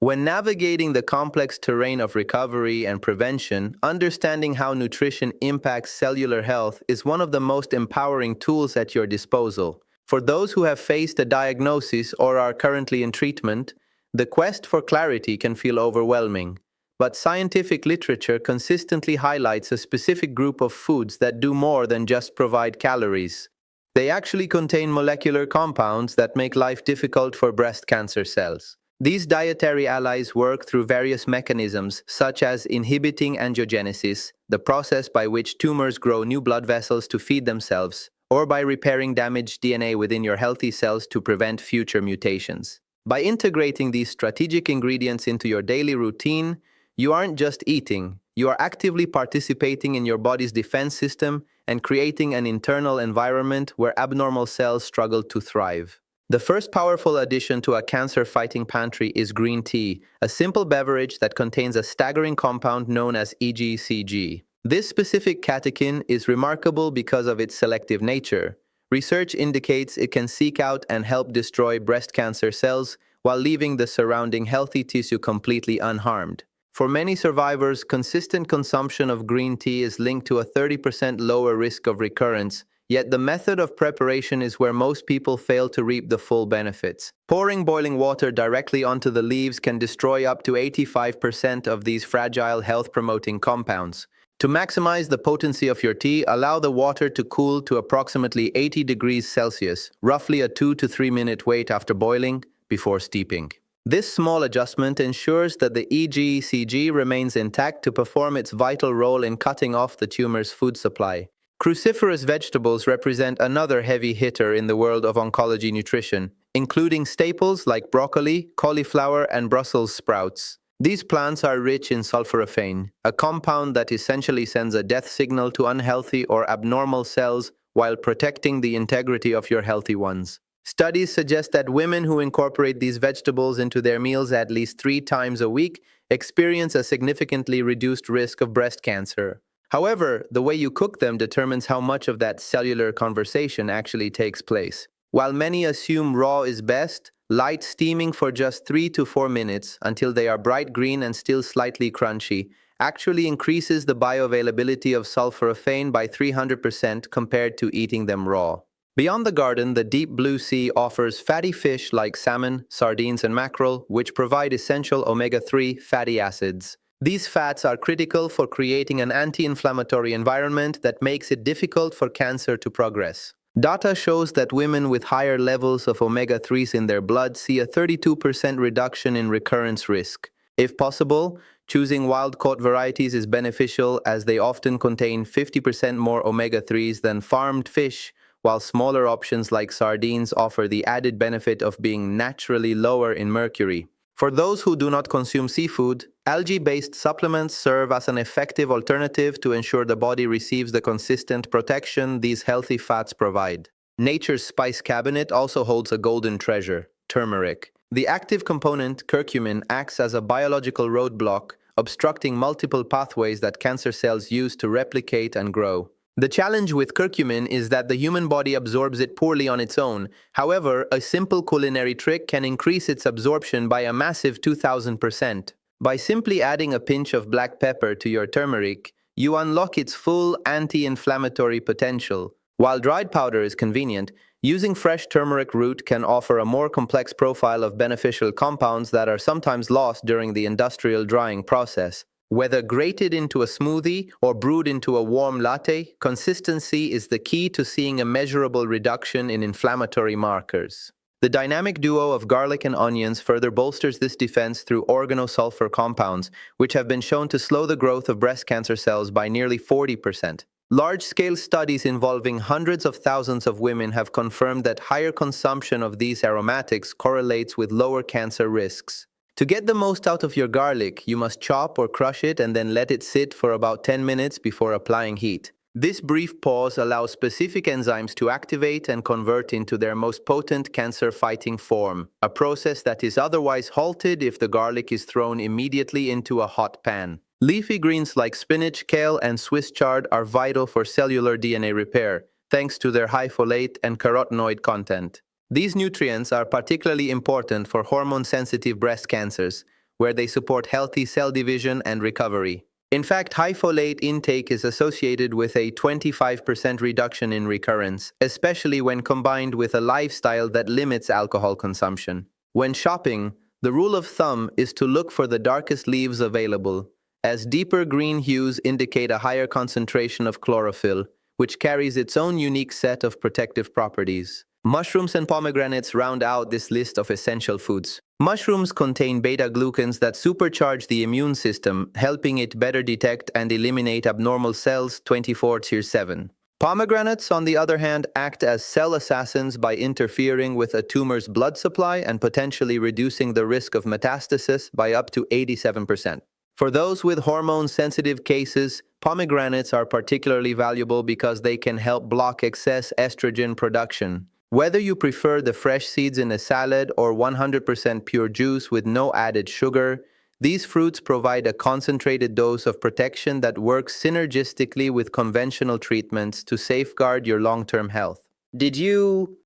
When navigating the complex terrain of recovery and prevention, understanding how nutrition impacts cellular health is one of the most empowering tools at your disposal. For those who have faced a diagnosis or are currently in treatment, the quest for clarity can feel overwhelming. But scientific literature consistently highlights a specific group of foods that do more than just provide calories. They actually contain molecular compounds that make life difficult for breast cancer cells. These dietary allies work through various mechanisms, such as inhibiting angiogenesis, the process by which tumors grow new blood vessels to feed themselves, or by repairing damaged DNA within your healthy cells to prevent future mutations. By integrating these strategic ingredients into your daily routine, you aren't just eating, you are actively participating in your body's defense system and creating an internal environment where abnormal cells struggle to thrive. The first powerful addition to a cancer-fighting pantry is green tea, a simple beverage that contains a staggering compound known as EGCG. This specific catechin is remarkable because of its selective nature. Research indicates it can seek out and help destroy breast cancer cells while leaving the surrounding healthy tissue completely unharmed. For many survivors, consistent consumption of green tea is linked to a 30% lower risk of recurrence, yet the method of preparation is where most people fail to reap the full benefits. Pouring boiling water directly onto the leaves can destroy up to 85% of these fragile health-promoting compounds. To maximize the potency of your tea, allow the water to cool to approximately 80 degrees Celsius, roughly a 2 to 3 minute wait after boiling, before steeping. This small adjustment ensures that the EGCG remains intact to perform its vital role in cutting off the tumor's food supply. Cruciferous vegetables represent another heavy hitter in the world of oncology nutrition, including staples like broccoli, cauliflower, and Brussels sprouts. These plants are rich in sulforaphane, a compound that essentially sends a death signal to unhealthy or abnormal cells while protecting the integrity of your healthy ones. Studies suggest that women who incorporate these vegetables into their meals at least 3 times a week experience a significantly reduced risk of breast cancer. However, the way you cook them determines how much of that cellular conversation actually takes place. While many assume raw is best, light steaming for just 3 to 4 minutes until they are bright green and still slightly crunchy actually increases the bioavailability of sulforaphane by 300% compared to eating them raw. Beyond the garden, the deep blue sea offers fatty fish like salmon, sardines, and mackerel, which provide essential omega-3 fatty acids. These fats are critical for creating an anti-inflammatory environment that makes it difficult for cancer to progress. Data shows that women with higher levels of omega-3s in their blood see a 32% reduction in recurrence risk. If possible, choosing wild-caught varieties is beneficial as they often contain 50% more omega-3s than farmed fish, while smaller options like sardines offer the added benefit of being naturally lower in mercury. For those who do not consume seafood, algae-based supplements serve as an effective alternative to ensure the body receives the consistent protection these healthy fats provide. Nature's spice cabinet also holds a golden treasure: turmeric. The active component, curcumin, acts as a biological roadblock, obstructing multiple pathways that cancer cells use to replicate and grow. The challenge with curcumin is that the human body absorbs it poorly on its own. However, a simple culinary trick can increase its absorption by a massive 2000%. By simply adding a pinch of black pepper to your turmeric, you unlock its full anti-inflammatory potential. While dried powder is convenient, using fresh turmeric root can offer a more complex profile of beneficial compounds that are sometimes lost during the industrial drying process. Whether grated into a smoothie or brewed into a warm latte, consistency is the key to seeing a measurable reduction in inflammatory markers. The dynamic duo of garlic and onions further bolsters this defense through organosulfur compounds, which have been shown to slow the growth of breast cancer cells by nearly 40%. Large-scale studies involving hundreds of thousands of women have confirmed that higher consumption of these aromatics correlates with lower cancer risks. To get the most out of your garlic, you must chop or crush it and then let it sit for about 10 minutes before applying heat. This brief pause allows specific enzymes to activate and convert into their most potent cancer-fighting form, a process that is otherwise halted if the garlic is thrown immediately into a hot pan. Leafy greens like spinach, kale, and Swiss chard are vital for cellular DNA repair, thanks to their high folate and carotenoid content. These nutrients are particularly important for hormone-sensitive breast cancers, where they support healthy cell division and recovery. In fact, high folate intake is associated with a 25% reduction in recurrence, especially when combined with a lifestyle that limits alcohol consumption. When shopping, the rule of thumb is to look for the darkest leaves available, as deeper green hues indicate a higher concentration of chlorophyll, which carries its own unique set of protective properties. Mushrooms and pomegranates round out this list of essential foods. Mushrooms contain beta-glucans that supercharge the immune system, helping it better detect and eliminate abnormal cells 24/7. Pomegranates, on the other hand, act as cell assassins by interfering with a tumor's blood supply and potentially reducing the risk of metastasis by up to 87%. For those with hormone-sensitive cases, pomegranates are particularly valuable because they can help block excess estrogen production. Whether you prefer the fresh seeds in a salad or 100% pure juice with no added sugar, these fruits provide a concentrated dose of protection that works synergistically with conventional treatments to safeguard your long-term health. Did you